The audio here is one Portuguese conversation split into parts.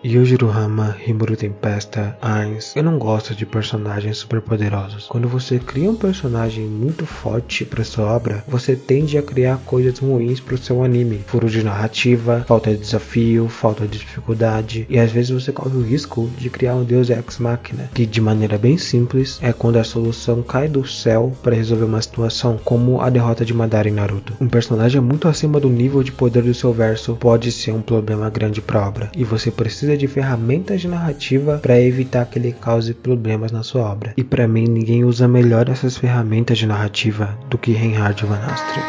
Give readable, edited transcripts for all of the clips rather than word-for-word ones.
Yujiro-Hama, Rimuru Tempesta, Ainz. Eu não gosto de personagens super poderosos. Quando você cria um personagem muito forte para sua obra, você tende a criar coisas ruins para o seu anime. Furo de narrativa, falta de desafio, falta de dificuldade, e às vezes você corre o risco de criar um deus ex machina, que de maneira bem simples é quando a solução cai do céu para resolver uma situação, como a derrota de Madara em Naruto. Um personagem muito acima do nível de poder do seu verso pode ser um problema grande para a obra, e você precisa de ferramentas de narrativa para evitar que ele cause problemas na sua obra. E para mim, ninguém usa melhor essas ferramentas de narrativa do que Reinhard Van Astrid.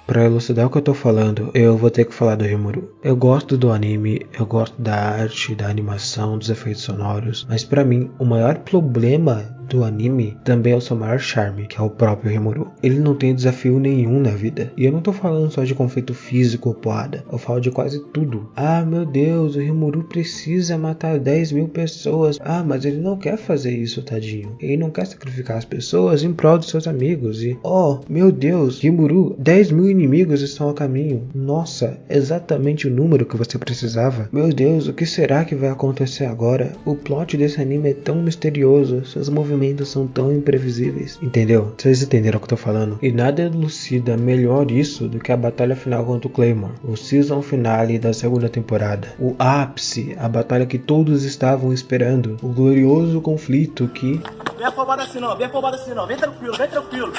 Pra elucidar o que eu tô falando, eu vou ter que falar do Rimuru. Eu gosto do anime, eu gosto da arte, da animação, dos efeitos sonoros, mas pra mim, o maior problema do anime também é o seu maior charme, que é o próprio Rimuru. Ele não tem desafio nenhum na vida. E eu não tô falando só de conflito físico ou porrada, eu falo de quase tudo. Ah, meu Deus, o Rimuru precisa matar 10.000 pessoas. Ah, mas ele não quer fazer isso, tadinho. Ele não quer sacrificar as pessoas em prol dos seus amigos. E, oh, meu Deus, Rimuru, 10.000 inimigos estão a caminho. Nossa, exatamente o número que você precisava. Meu Deus, o que será que vai acontecer agora? O plot desse anime é tão misterioso, seus movimentos são tão imprevisíveis. Entendeu? Vocês entenderam o que eu tô falando? E nada elucida melhor isso do que a batalha final contra o Claymore. O season finale da segunda temporada. O ápice, a batalha que todos estavam esperando. O glorioso conflito que... Vem afobado assim não, vem tranquilo.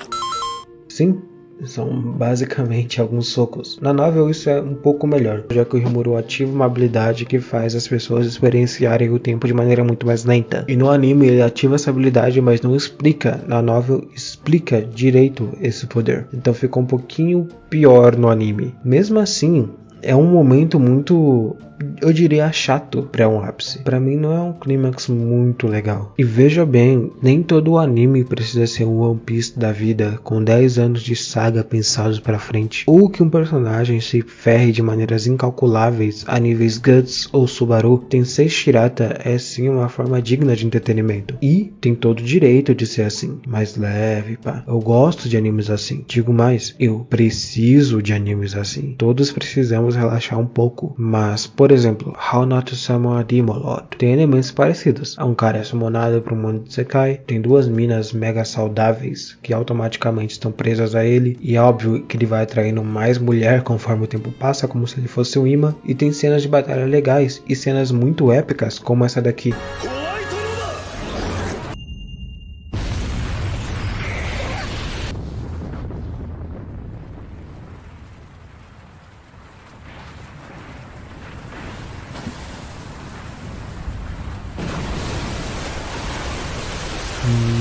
Sim. São basicamente alguns socos. Na novel isso é um pouco melhor, já que o Rimuru ativa uma habilidade que faz as pessoas experienciarem o tempo de maneira muito mais lenta. E no anime ele ativa essa habilidade, mas não explica. Na novel explica direito esse poder. Então ficou um pouquinho pior no anime. Mesmo assim, é um momento muito, eu diria, chato para um ápice. Para mim não é um clímax muito legal. E veja bem, nem todo o anime precisa ser um One Piece da vida, com 10 anos de saga pensados para frente, ou que um personagem se ferre de maneiras incalculáveis a níveis Guts ou Subaru. Tensei Shirata é sim uma forma digna de entretenimento, e tem todo o direito de ser assim, mais leve, pá. Eu gosto de animes assim. Digo mais, eu preciso de animes assim. Todos precisamos relaxar um pouco, mas por exemplo, How Not to Summon a Demon Lord tem elementos parecidos. Um cara é summonado para o mundo de Sekai, tem duas minas mega saudáveis que automaticamente estão presas a ele, e é óbvio que ele vai atraindo mais mulher conforme o tempo passa, como se ele fosse um imã, e tem cenas de batalha legais e cenas muito épicas como essa daqui.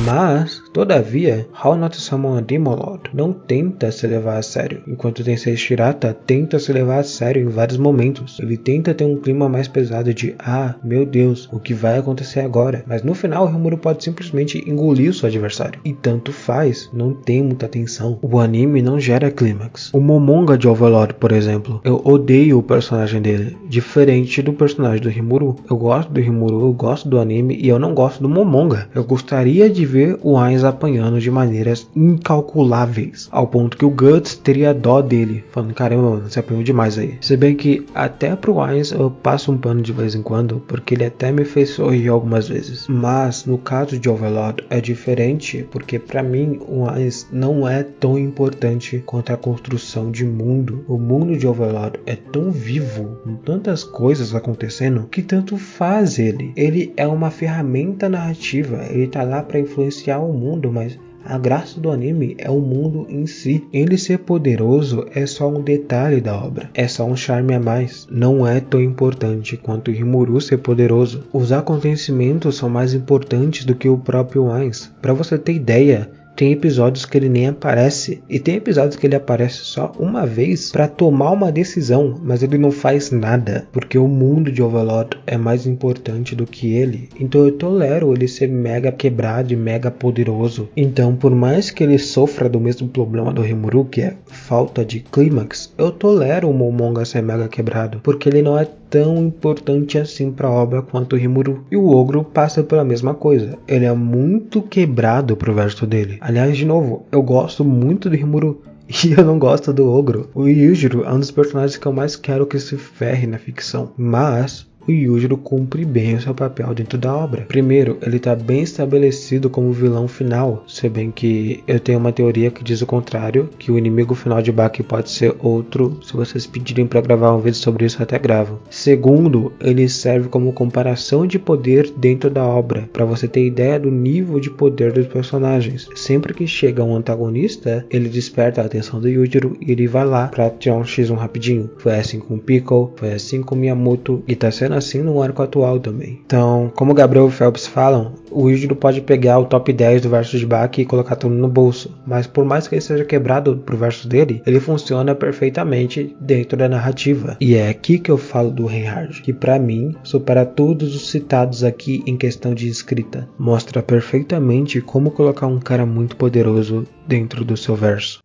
Mas, todavia, How Not to Summon a Demon Lord não tenta se levar a sério, enquanto Tensei Shirata tenta se levar a sério em vários momentos. Ele tenta ter um clima mais pesado de, ah, meu Deus, o que vai acontecer agora? Mas no final, o Rimuru pode simplesmente engolir o seu adversário. E tanto faz, não tem muita tensão. O anime não gera clímax. O Momonga de Overlord, por exemplo, eu odeio o personagem dele, diferente do personagem do Rimuru. Eu gosto do Rimuru, eu gosto do anime, e eu não gosto do Momonga. Eu gostaria de ver o Ainz apanhando de maneiras incalculáveis, ao ponto que o Guts teria dó dele, falando, caramba, mano, você apanhou demais aí. Se bem que até pro Ainz eu passo um pano de vez em quando, porque ele até me fez sorrir algumas vezes. Mas no caso de Overlord é diferente, porque pra mim o Ainz não é tão importante quanto a construção de mundo. O mundo de Overlord é tão vivo, com tantas coisas acontecendo, que tanto faz ele. Ele é uma ferramenta narrativa, ele tá lá pra influenciar o mundo, mas a graça do anime é o mundo em si. Ele ser poderoso é só um detalhe da obra, é só um charme a mais. Não é tão importante quanto Rimuru ser poderoso. Os acontecimentos são mais importantes do que o próprio Ainz. Pra você ter ideia, tem episódios que ele nem aparece, e tem episódios que ele aparece só uma vez para tomar uma decisão, mas ele não faz nada, porque o mundo de Overlord é mais importante do que ele. Então eu tolero ele ser mega quebrado e mega poderoso. Então, por mais que ele sofra do mesmo problema do Rimuru, que é falta de clímax, eu tolero o Momonga ser mega quebrado, porque ele não é tão importante assim para a obra quanto o Rimuru. E o Ogro passa pela mesma coisa, ele é muito quebrado pro verso dele. Aliás, de novo, eu gosto muito do Rimuru, E eu não gosto do ogro. O Yujiro é um dos personagens que eu mais quero que se ferre na ficção. Mas o Yujiro cumpre bem o seu papel dentro da obra. Primeiro, ele está bem estabelecido como vilão final, se bem que eu tenho uma teoria que diz o contrário, que o inimigo final de Baki pode ser outro. Se vocês pedirem para gravar um vídeo sobre isso, eu até gravo. Segundo, ele serve como comparação de poder dentro da obra, para você ter ideia do nível de poder dos personagens. Sempre que chega um antagonista, ele desperta a atenção do Yujiro e ele vai lá para tirar um X1 rapidinho. Foi assim com o Pickle, foi assim com o Miyamoto e tá sendo assim no arco atual também. Então, como o Gabriel e o Phelps falam, o Yujiro pode pegar o top 10 do verso de Baki e colocar tudo no bolso, mas por mais que ele seja quebrado pro verso dele, ele funciona perfeitamente dentro da narrativa. E é aqui que eu falo do Reinhard, que pra mim supera todos os citados aqui em questão de escrita. Mostra perfeitamente como colocar um cara muito poderoso dentro do seu verso.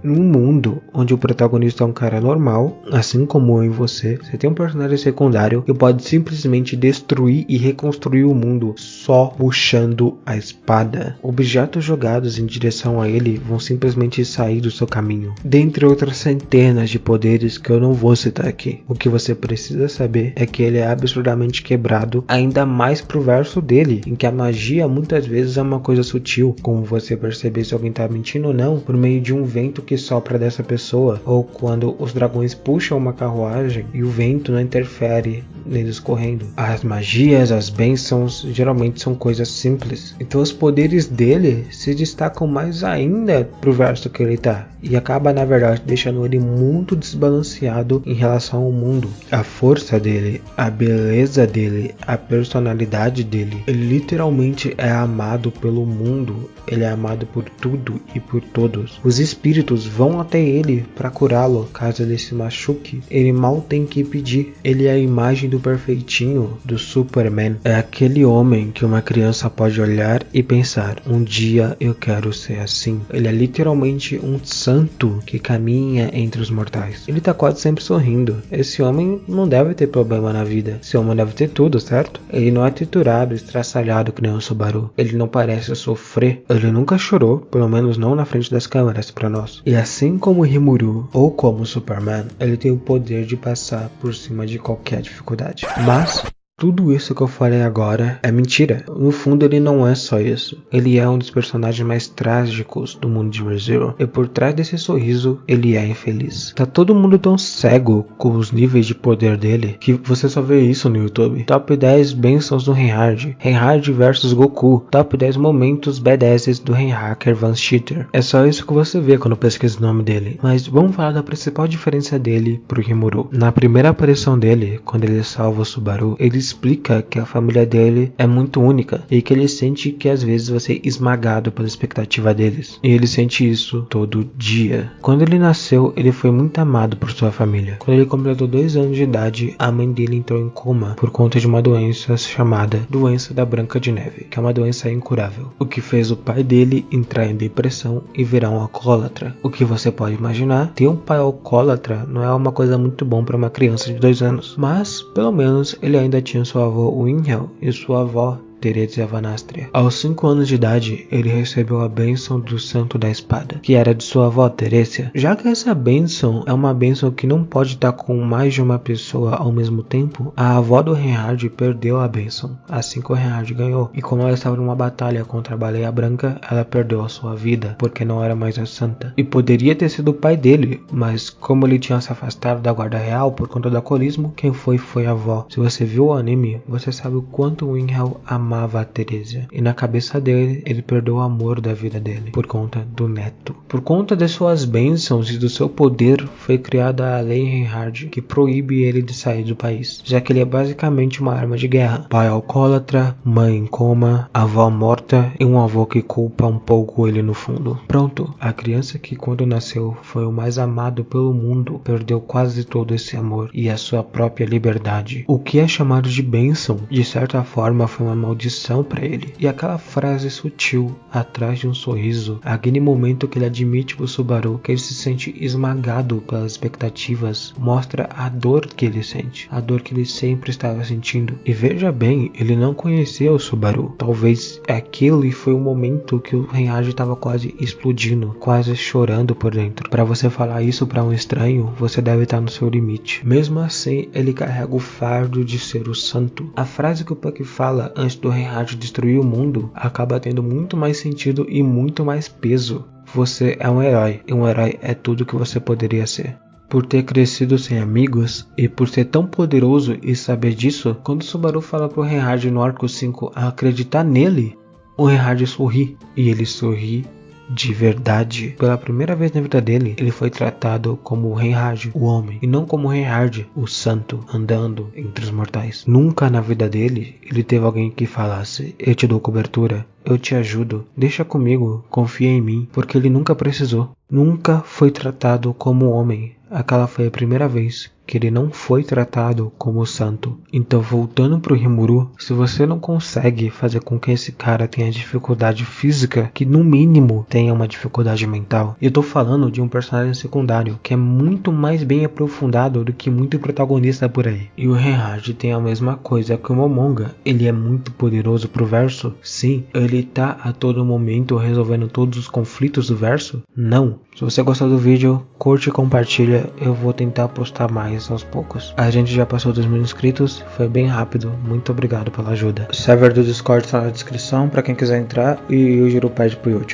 Num mundo onde o protagonista é um cara normal, assim como eu e você tem um personagem secundário que pode simplesmente destruir e reconstruir o mundo só puxando a espada. Objetos jogados em direção a ele vão simplesmente sair do seu caminho, dentre outras centenas de poderes que eu não vou citar aqui. O que você precisa saber é que ele é absurdamente quebrado, ainda mais pro verso dele, em que a magia muitas vezes é uma coisa sutil, como você perceber se alguém tá mentindo ou não, por meio de um vento que sopra dessa pessoa, ou quando os dragões puxam uma carruagem e o vento não interfere neles correndo. As magias, as bênçãos, geralmente são coisas simples. Então os poderes dele se destacam mais ainda pro verso que ele tá, e acaba na verdade deixando ele muito desbalanceado em relação ao mundo. A força dele, a beleza dele, a personalidade dele, ele literalmente é amado pelo mundo, ele é amado por tudo e por todos. Os espíritos vão até ele para curá-lo caso ele se machuque. Ele mal tem que pedir. Ele é a imagem do perfeitinho do Superman. É aquele homem que uma criança pode olhar e pensar: um dia eu quero ser assim. Ele é literalmente um santo que caminha entre os mortais. Ele tá quase sempre sorrindo. Esse homem não deve ter problema na vida. Esse homem deve ter tudo, certo? Ele não é triturado, estraçalhado que nem o Subaru. Ele não parece sofrer. Ele nunca chorou, pelo menos não na frente das câmeras pra nós. E assim como o Rimuru ou como o Superman, ele tem o poder de passar por cima de qualquer dificuldade. Mas tudo isso que eu falei agora é mentira. No fundo ele não é só isso. Ele é um dos personagens mais trágicos do mundo de Re:Zero. E por trás desse sorriso, ele é infeliz. Tá todo mundo tão cego com os níveis de poder dele que você só vê isso no YouTube. Top 10 bênçãos do Reinhard. Reinhard vs Goku. Top 10 momentos badasses do Reinhacker Van Cheater. É só isso que você vê quando pesquisa o nome dele. Mas vamos falar da principal diferença dele pro Rimuru. Na primeira aparição dele, quando ele salva o Subaru, ele explica que a família dele é muito única e que ele sente que às vezes vai ser esmagado pela expectativa deles. E ele sente isso todo dia. Quando ele nasceu, ele foi muito amado por sua família. Quando ele completou 2 anos de idade, a mãe dele entrou em coma por conta de uma doença chamada doença da Branca de Neve, que é uma doença incurável. O que fez o pai dele entrar em depressão e virar um alcoólatra. O que você pode imaginar, ter um pai alcoólatra não é uma coisa muito bom para uma criança de 2 anos. Mas, pelo menos, ele ainda tinha sua avó Winhel e sua avó Teresia Vanastria. Aos 5 anos de idade, ele recebeu a bênção do Santo da Espada, que era de sua avó Teresia. Já que essa bênção é uma bênção que não pode estar com mais de uma pessoa ao mesmo tempo, a avó do Reinhard perdeu a bênção, assim que o Reinhard ganhou. E como ela estava numa batalha contra a Baleia Branca, ela perdeu a sua vida, porque não era mais a santa. E poderia ter sido o pai dele, mas como ele tinha se afastado da guarda real por conta do alcoolismo, quem foi a avó. Se você viu o anime, você sabe o quanto Winhel amava a Teresia, e na cabeça dele, ele perdeu o amor da vida dele por conta do neto. Por conta de suas bênçãos e do seu poder, foi criada a Lei Reinhard, que proíbe ele de sair do país, já que ele é basicamente uma arma de guerra. Pai alcoólatra, mãe em coma, avó morta e um avô que culpa um pouco ele no fundo. Pronto, a criança que quando nasceu foi o mais amado pelo mundo, perdeu quase todo esse amor e a sua própria liberdade. O que é chamado de bênção, de certa forma foi uma maldição maldição para ele. E aquela frase sutil, atrás de um sorriso, aquele momento que ele admite pro Subaru que ele se sente esmagado pelas expectativas, mostra a dor que ele sente, a dor que ele sempre estava sentindo. E veja bem, ele não conhecia o Subaru. Talvez aquele foi o momento que o Heihachi estava quase explodindo, quase chorando por dentro. Para você falar isso para um estranho, você deve estar no seu limite. Mesmo assim, ele carrega o fardo de ser o santo. A frase que o Puck fala antes do Heihachi destruir o mundo acaba tendo muito mais sentido e muito mais peso. Você é um herói, e um herói é tudo que você poderia ser. Por ter crescido sem amigos e por ser tão poderoso e saber disso, quando o Subaru fala pro Heihachi no arco 5 a acreditar nele, o Heihachi sorri, e ele sorri de verdade. Pela primeira vez na vida dele, ele foi tratado como o Heihachi, o homem, e não como o Heihachi, o santo, andando entre os mortais. Nunca na vida dele, ele teve alguém que falasse: eu te dou cobertura, eu te ajudo, deixa comigo, confia em mim, porque ele nunca precisou. Nunca foi tratado como homem. Aquela foi a primeira vez que ele não foi tratado como santo. Então, voltando pro Rimuru, se você não consegue fazer com que esse cara tenha dificuldade física, que no mínimo tenha uma dificuldade mental, eu tô falando de um personagem secundário que é muito mais bem aprofundado do que muito protagonista por aí. E o Heihachi tem a mesma coisa que o Momonga. Ele é muito poderoso pro verso? Sim. Ele tá a todo momento resolvendo todos os conflitos do verso? Não. Se você gostou do vídeo, curte e compartilha. Eu vou tentar postar mais aos poucos. A gente já passou dos 1000 inscritos, foi bem rápido. Muito obrigado pela ajuda. O server do Discord está na descrição para quem quiser entrar, e o Jiro pede pro Youtube.